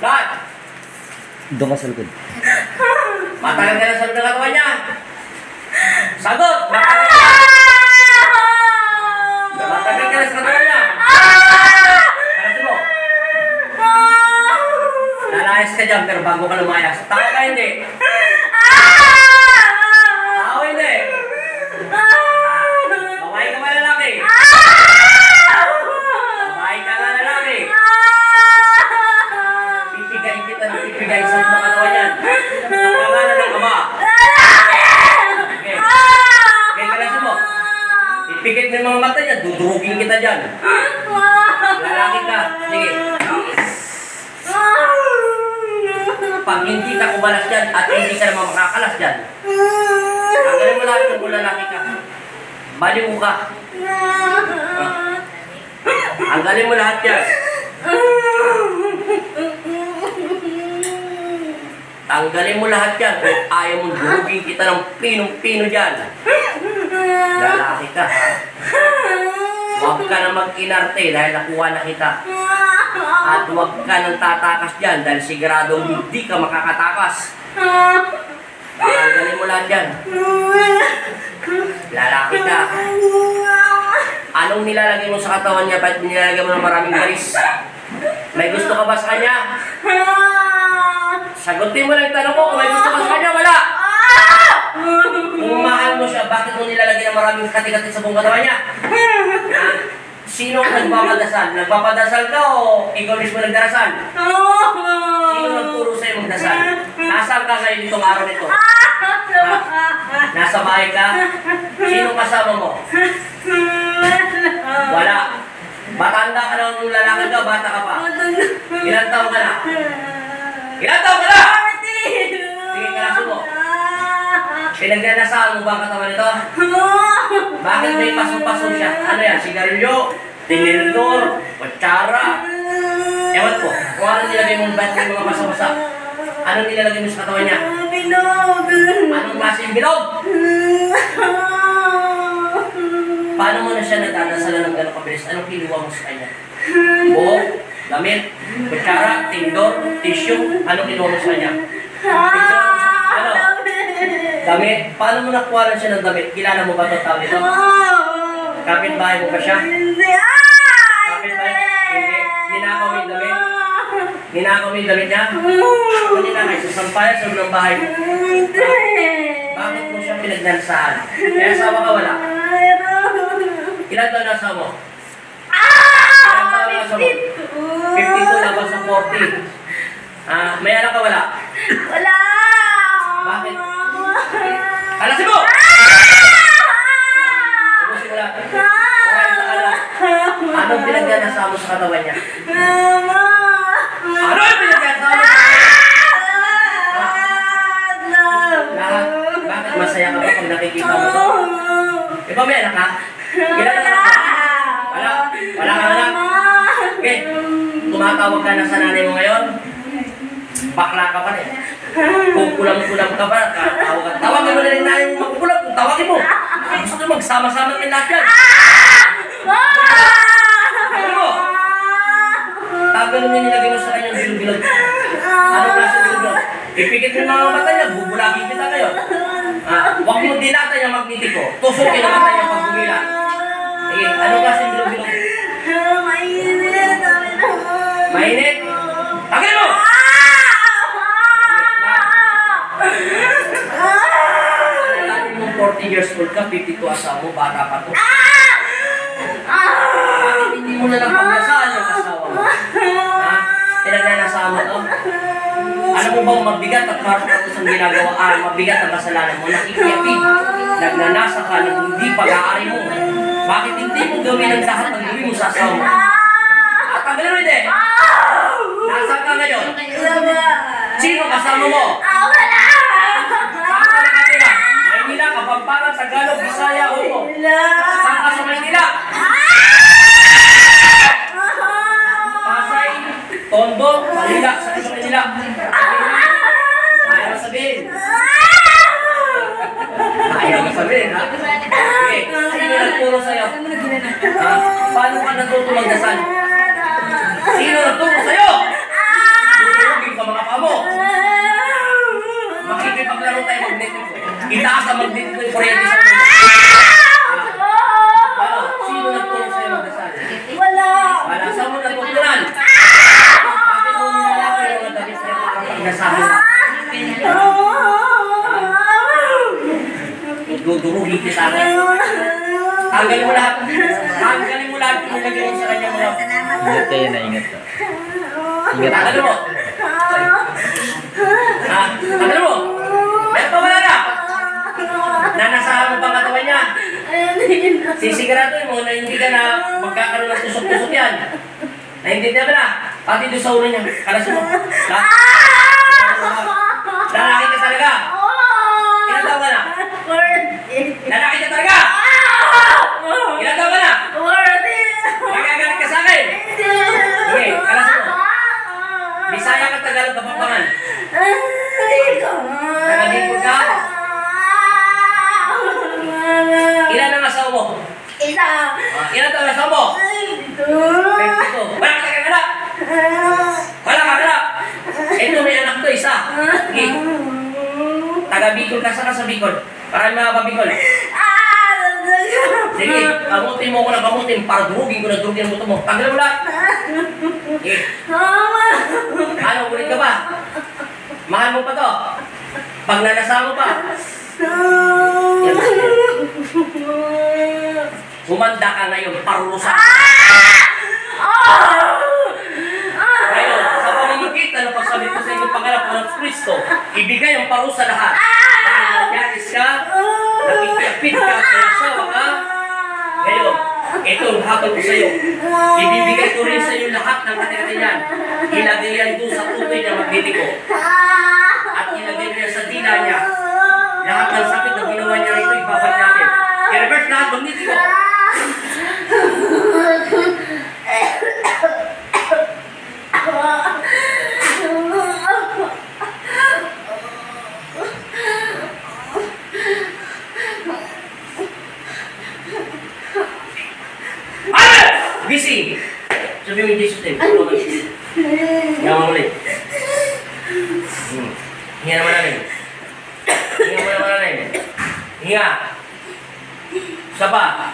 Saan? Doon ka sa likod. Matagal ka na sa katawan niya. Sagot! Matagal ka na sa katawan niya. Kalasin mo. Lalayas ka dyan pero bago ka lumayas. Tao ka hindi. Tao hindi. Babae ka ba lalaki? Babae ka ba lalaki? Pipigay kita ng pipigay sa mga katawan yan. Sa pangalan ng Ama. Okay. Okay, kalasin mo. Ipikit mo yung mga mata niya. Dudurugin kita dyan. Lalaki ka. Sige. Pag hindi ka kumalas dyan at hindi ka naman makakalas dyan, tanggalin mo lahat kung lalaki ka. Baliw ka. Tanggalin mo lahat yan. Tanggalin mo lahat yan kung ayaw mong durugin kita ng pinong-pino dyan. Lalaki ka, ha? Huwag ka na mag-inarte dahil nakuha na kita. At huwag ka nang tatakas dyan dahil siguradong hindi ka makakatakas. Tanggalin mo lahat dyan. Lalaki ka. Anong nilalagay mo sa katawan niya? Ba't nilalagay mo ng maraming garis? May gusto ka ba sa kanya? Sagutin mo lang yung tanong ko kung may gusto ka sa kanya, wala! Kung mahal mo siya, bakit mo nilalagay ng maraming kati-kati sa buong katawan niya? Sino ang nagpapadasal? Nagpapadasal ka o ikaw mismo nagdarasal? Sino nagturo sa'yo magdasal? Nasaan ka ngayon itong araw nito? Nasa bahay ka? Sino kasama mo? Wala. Matanda ka na ng lalaki ka, bata ka pa. Ilan taon ka na? Ilan taon ka na? Sige, kalasin mo. Pinagnanasaan mo ba ang katawan nito? Bakit may paso-paso siya? Ano yan? Sigarilyo? Tinidor? Kutsara? Ewan ko. Kung ano nilagay mong ba't may mga paso-pasa? Anong nilalagay mo sa katawan niya? Bilog! Anong klaseng bilog? Paano mo na siya nagdadasalan ng gano'ng kabilis? Anong kiluwa mo sa kanya? Buhok? Damit? Kutsara? Tindor? Tissue? Anong kiluwa mo sa kanya? Ano? Damit? Paano mo nakuha lang siya ng damit? Kilala mo ba ito tao nito? Kapit-bahay mo ba siya? Hindi! Kapit-bahay? Hindi. Ninakaw mo yung damit? Ninakaw mo yung damit niya? Ano ninakay? Sa sampayan sa ng bahay mo? Hindi! Bakit mo siya pinagdansahan? Kaya asawa ka wala? Ilan taon na asawa mo? Ilan taon na asawa mo? 52 labas sa 40. May anak ka wala? Wala! Bakit? Kalasin mo! Ubusin mo lang. Okay, sakala. Anong pinagdansahan mo sa katawan niya? Ano yung pinagdansahan mo? Lahat. Bakit masaya ka ba pag nakikita mo ito? Di ba may anak ka? Ilan anak ka? Wala? Wala ka anak? Okay. Tumatawag ka na sa nanay mo ngayon? Bakla ka pa rin. Kung kulang-kulang ka ba? Tawagin mo na rin nanay mo magkukulang. Kung tawagin mo. Gusto mo magsama-sama ng lahat yan. Ano mo? Tagal mo nilagay mo sa kanyang bilog-bilog. Ano klase bilog-bilog? Ipikit mo yung mga mata niya. Bubulagin kita kayo. Huwag mo dilata yung magnetiko. Tusukin ang mata niya pag bumila. Sige, ano klase bilog-bilog? Mainit! Mainit? Tagay mo! Alalanin mo 40 years old ka, 52 asawa mo, bata pa to. Bakit hindi mo na lang pagdasaan yung asawa mo? Pinagnanasama mo to? Alam mo bang mabigat at karos-karos ang ginagawa? Mabigat ang kasalanan mo, nakikiyapid, nagnanasa ka, na hindi pag-aari mo. Bakit hindi mo gawin ang lahat ng gawin mo sa asawa mo? Tagalin mo hindi! Nasaan ka ngayon? Sino kasama mo? Wala! Saan ka nakatira? Maynila, Kapampangan, Tagalog, Bisaya, Humo. Saan ka sa Maynila? Pasay, Tondo, Manila, saan ka sa Manila? Ayaw sabihin. Ayaw sabihin, ha? Okay, sino nagturo sa'yo? Paano ka natuto magdasal? Sino nagturo sa'yo? Itaas ang magdito yung kuryente sa ulo. Ano? Sino nagtulong sa'yo magdasal? Wala. Wala. Saan mo natutunan? Bakit mo nilalaki yung mga damit niya kapag nasabi mo? Dudurugi kita akin. Tanggalin mo lahat. Tanggalin mo lahat kung nilagay mo sa kanya mga... Ingat kayo na ingat ka. Ingat ka. Tanggalin mo. Ha? Tanggalin mo. Meron pa wala na. Nanasahan mo pang katawan niya. Sisiguraduhin mo na hindi ka na magkakaroon ng tusok-tusok yan. Naintindihan mo na. Pati doon sa ulo niya. Kalas mo. Lalaki ka talaga. Ilan taon ka na? Lalaki ka talaga. Ilan taon ka na? Magagalit ka sa akin. Sige, kalas mo. Bisaya ka, Tagalog, Kapampangan. Tagalipod ka? Ilan ang asawa mo? Ilan taon ang asawa mo? 22. Wala ka kaganap. Wala ka kaganap. Ito may anak to, isa. Sige. Taga-Bicol ka, saan ka sa Bicol? Parang mga pa-Bicol. Sige, kamutin mo ko na kamutin para durugin ko na durugin ang buto mo. Tanggalin mo lahat. Sige. Ano, ulit ka ba? Mahal mo pa to. Pag nanasa mo pa. Yan. Humanda ka ngayon, parurusa. Ngayon, sa pamamagitan ng pagsabi ko sa inyong pangalap ng Kristo, ibigay ang parusa lahat. Dahil nangyakis ka, nakikiapit ka, pinasawa ka. Ngayon, ito ang hatol ko sa iyo. Ibibigay ko rin sa iyo lahat ng kati-kati niyan. Ilagay yan doon sa tutoy niya magbibiko. At ilagay niya sa dila niya. Lahat ng sakit na ginawa niya rito, ibabalik natin. I-reverse lahat, magbibiko. Gising! Sabi mo yung Jesus name. Hinga mo ulit. Hinga naman namin. Hinga mo naman namin. Hinga. Isa pa.